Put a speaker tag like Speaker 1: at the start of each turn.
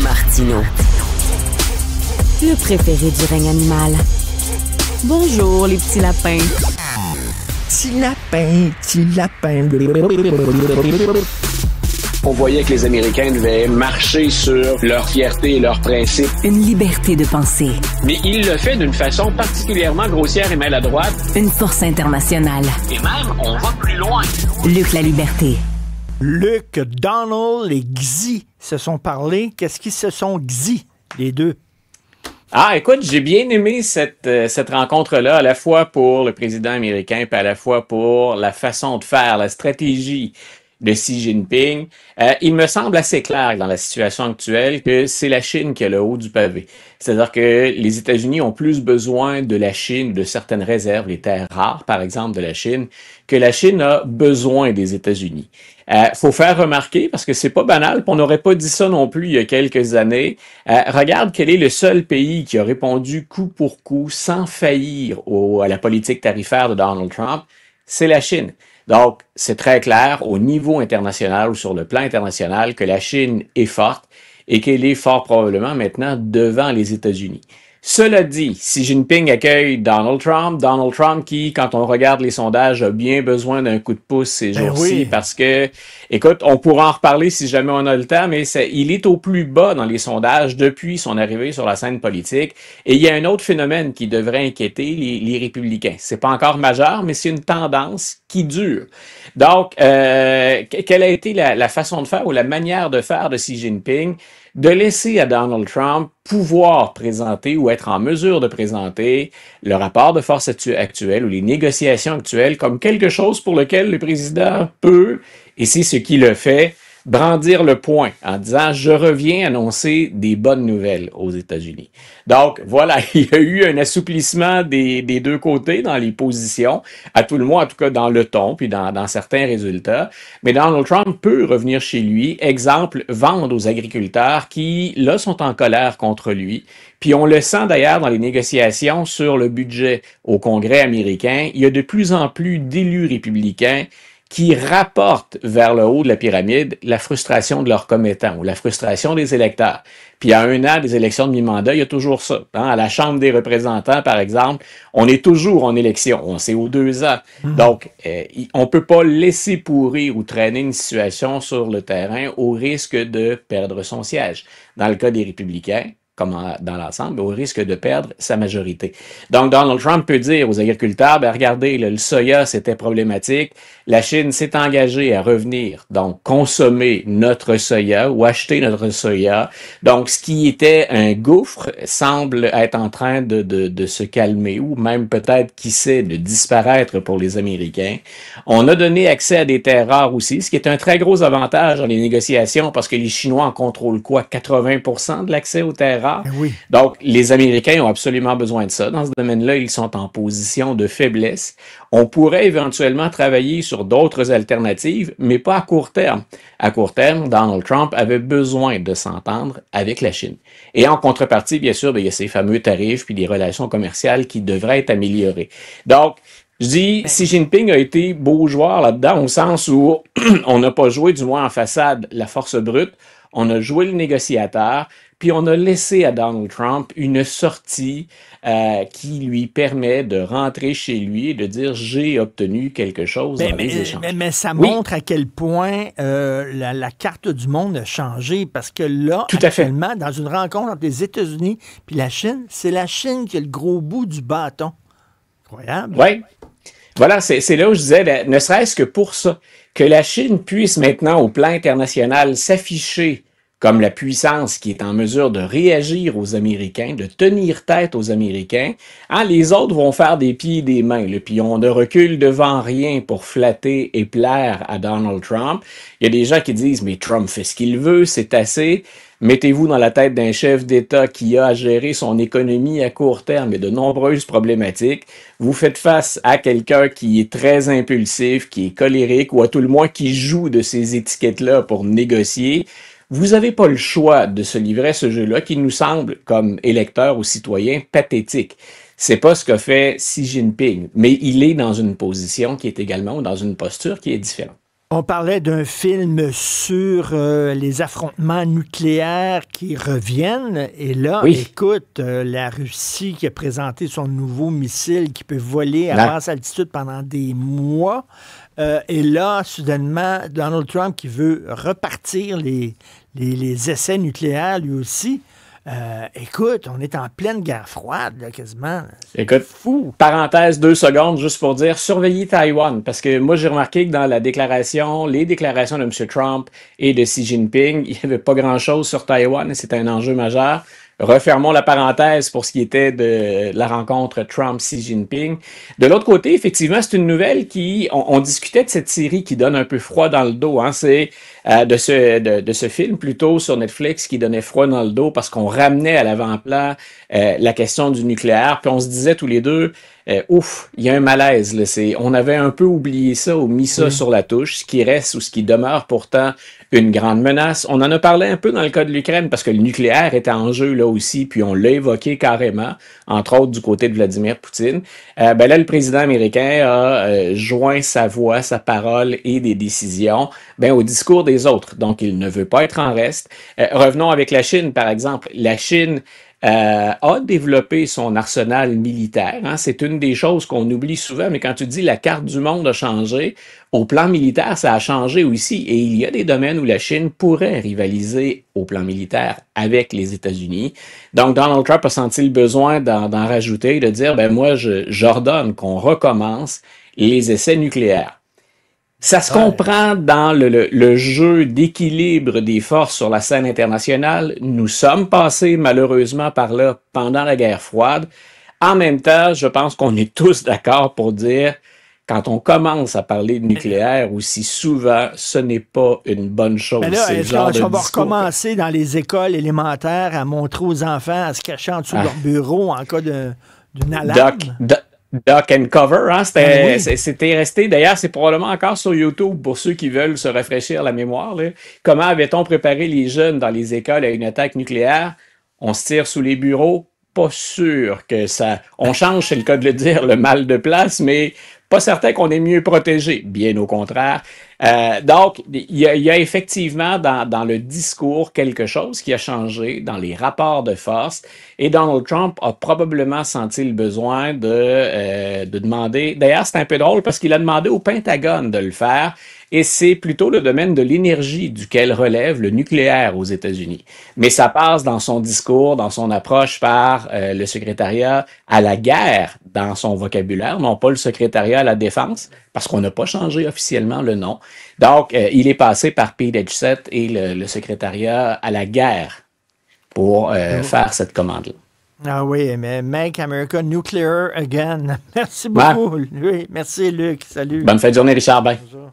Speaker 1: Martineau, le préféré du règne animal. Bonjour, les petits lapins.
Speaker 2: Petit lapin, petit lapin.
Speaker 3: On voyait que les Américains devaient marcher sur leur fierté et leurs principes.
Speaker 1: Une liberté de penser.
Speaker 3: Mais il le fait d'une façon particulièrement grossière et maladroite.
Speaker 1: Une force internationale.
Speaker 3: Et même, on va plus loin.
Speaker 1: Luc la liberté.
Speaker 2: Luc, Donald et Xi se sont parlé. Qu'est-ce qu'ils se sont dit, les deux?
Speaker 4: Ah, écoute, j'ai bien aimé cette rencontre-là, à la fois pour le président américain, puis à la fois pour la façon de faire, la stratégie de Xi Jinping. Il me semble assez clair dans la situation actuelle que c'est la Chine qui a le haut du pavé. C'est-à-dire que les États-Unis ont plus besoin de la Chine, de certaines réserves, les terres rares, par exemple, de la Chine, que la Chine a besoin des États-Unis. Faut faire remarquer, parce que c'est pas banal, puis on n'aurait pas dit ça non plus il y a quelques années. Regarde quel est le seul pays qui a répondu coup pour coup, sans faillir à la politique tarifaire de Donald Trump, c'est la Chine. Donc, c'est très clair au niveau international ou sur le plan international que la Chine est forte et qu'elle est fort probablement maintenant devant les États-Unis. Cela dit, Xi Jinping accueille Donald Trump qui, quand on regarde les sondages, a bien besoin d'un coup de pouce ces jours-ci
Speaker 2: oui.
Speaker 4: parce que, écoute, on pourra en reparler si jamais on a le temps, mais il est au plus bas dans les sondages depuis son arrivée sur la scène politique. Et il y a un autre phénomène qui devrait inquiéter les républicains. C'est pas encore majeur, mais c'est une tendance qui dure. Donc, quelle a été la façon de faire ou la manière de faire de Xi Jinping? De laisser à Donald Trump pouvoir présenter ou être en mesure de présenter le rapport de force actuel ou les négociations actuelles comme quelque chose pour lequel le président peut, et c'est ce qui le fait, brandir le poing en disant « Je reviens annoncer des bonnes nouvelles aux États-Unis ». Donc, voilà, il y a eu un assouplissement des deux côtés dans les positions, à tout le moins, en tout cas dans le ton, puis dans certains résultats. Mais Donald Trump peut revenir chez lui, exemple, vendre aux agriculteurs qui, là, sont en colère contre lui. Puis on le sent d'ailleurs dans les négociations sur le budget au Congrès américain. Il y a de plus en plus d'élus républicains qui rapportent vers le haut de la pyramide la frustration de leurs commettants ou la frustration des électeurs. Puis à 1 an des élections de mi-mandat, il y a toujours ça. À la Chambre des représentants, par exemple, on est toujours en élection. C'est aux 2 ans. Donc, on peut pas laisser pourrir ou traîner une situation sur le terrain au risque de perdre son siège. Dans le cas des républicains, comme dans l'ensemble, au risque de perdre sa majorité. Donc, Donald Trump peut dire aux agriculteurs, ben regardez, le soya, c'était problématique. La Chine s'est engagée à revenir, donc consommer notre soya ou acheter notre soya. Donc, ce qui était un gouffre semble être en train de se calmer ou même peut-être, qui sait, de disparaître pour les Américains. On a donné accès à des terres rares aussi, ce qui est un très gros avantage dans les négociations parce que les Chinois en contrôlent quoi? 80% de l'accès aux terres rares.
Speaker 2: Oui.
Speaker 4: Donc, les Américains ont absolument besoin de ça. Dans ce domaine-là, ils sont en position de faiblesse. On pourrait éventuellement travailler sur d'autres alternatives, mais pas à court terme. À court terme, Donald Trump avait besoin de s'entendre avec la Chine. Et en contrepartie, bien sûr, il y a ces fameux tarifs puis les relations commerciales qui devraient être améliorées. Donc, je dis, Xi Jinping a été beau joueur là-dedans, au sens où on n'a pas joué, du moins en façade, la force brute. On a joué le négociateur, puis on a laissé à Donald Trump une sortie qui lui permet de rentrer chez lui et de dire « j'ai obtenu quelque chose dans les échanges ».
Speaker 2: Mais ça montre à quel point la carte du monde a changé, parce que là, actuellement, dans une rencontre entre les États-Unis et la Chine, c'est la Chine qui a le gros bout du bâton. Incroyable.
Speaker 4: Oui. Voilà, c'est là où je disais, ne serait-ce que pour ça, que la Chine puisse maintenant, au plan international, s'afficher comme la puissance qui est en mesure de réagir aux Américains, de tenir tête aux Américains. Les autres vont faire des pieds et des mains, puis on ne recule devant rien pour flatter et plaire à Donald Trump. Il y a des gens qui disent « mais Trump fait ce qu'il veut, c'est assez ». Mettez-vous dans la tête d'un chef d'État qui a à gérer son économie à court terme et de nombreuses problématiques. Vous faites face à quelqu'un qui est très impulsif, qui est colérique, ou à tout le moins qui joue de ces étiquettes-là pour négocier. Vous n'avez pas le choix de se livrer à ce jeu-là qui nous semble, comme électeurs ou citoyens, pathétique. C'est pas ce qu'a fait Xi Jinping, mais il est dans une position qui est également, ou dans une posture qui est différente.
Speaker 2: On parlait d'un film sur les affrontements nucléaires qui reviennent. Et là, écoute, la Russie qui a présenté son nouveau missile qui peut voler à basse altitude pendant des mois. Et là, soudainement, Donald Trump qui veut repartir les essais nucléaires lui aussi. Écoute, on est en pleine guerre froide, là, quasiment.
Speaker 4: Écoute, fou. Parenthèse, 2 secondes, juste pour dire, surveillez Taïwan, parce que moi, j'ai remarqué que dans les déclarations de M. Trump et de Xi Jinping, il n'y avait pas grand-chose sur Taïwan, et c'est un enjeu majeur. Refermons la parenthèse pour ce qui était de la rencontre Trump-Xi Jinping. De l'autre côté, effectivement, c'est une nouvelle on discutait de cette série qui donne un peu froid dans le dos. Hein. C'est de ce film plutôt sur Netflix qui donnait froid dans le dos parce qu'on ramenait à l'avant-plan la question du nucléaire. Puis on se disait tous les deux, ouf, il y a un malaise. Là. On avait un peu oublié ça ou mis ça sur la touche, ce qui reste ou ce qui demeure pourtant une grande menace. On en a parlé un peu dans le cas de l'Ukraine parce que le nucléaire était en jeu là aussi, puis on l'a évoqué carrément, entre autres du côté de Vladimir Poutine. Là, le président américain a joint sa voix, sa parole et des décisions au discours des autres. Donc, il ne veut pas être en reste. Revenons avec la Chine, par exemple. La Chine a développé son arsenal militaire. Hein. C'est une des choses qu'on oublie souvent, mais quand tu dis la carte du monde a changé, au plan militaire, ça a changé aussi. Et il y a des domaines où la Chine pourrait rivaliser au plan militaire avec les États-Unis. Donc, Donald Trump a senti le besoin d'en rajouter, de dire, moi, j'ordonne qu'on recommence les essais nucléaires. Ça se comprend dans le jeu d'équilibre des forces sur la scène internationale. Nous sommes passés malheureusement par là pendant la guerre froide. En même temps, je pense qu'on est tous d'accord pour dire quand on commence à parler de nucléaire aussi souvent, ce n'est pas une bonne chose.
Speaker 2: Mais là, est-ce qu'on va recommencer dans les écoles élémentaires à montrer aux enfants à se cacher en dessous de leur bureau en cas d'une alarme?
Speaker 4: Duck and cover, hein? C'était resté, d'ailleurs, c'est probablement encore sur YouTube pour ceux qui veulent se rafraîchir la mémoire. Là. Comment avait-on préparé les jeunes dans les écoles à une attaque nucléaire? On se tire sous les bureaux? Pas sûr que ça... On change, c'est le cas de le dire, le mal de place, mais pas certain qu'on est mieux protégé. Bien au contraire. Donc, il y a effectivement dans le discours quelque chose qui a changé dans les rapports de force et Donald Trump a probablement senti le besoin de demander... D'ailleurs, c'est un peu drôle parce qu'il a demandé au Pentagone de le faire et c'est plutôt le domaine de l'énergie duquel relève le nucléaire aux États-Unis. Mais ça passe dans son discours, dans son approche par le secrétariat à la guerre dans son vocabulaire, non pas le secrétariat à la défense, parce qu'on n'a pas changé officiellement le nom. Donc, il est passé par Pete Hegseth et le secrétariat à la guerre pour faire cette commande-là.
Speaker 2: Ah oui, mais Make America Nuclear Again. Merci beaucoup. Oui, merci Luc. Salut.
Speaker 4: Bonne fin de journée, Richard. Bye. Bonjour.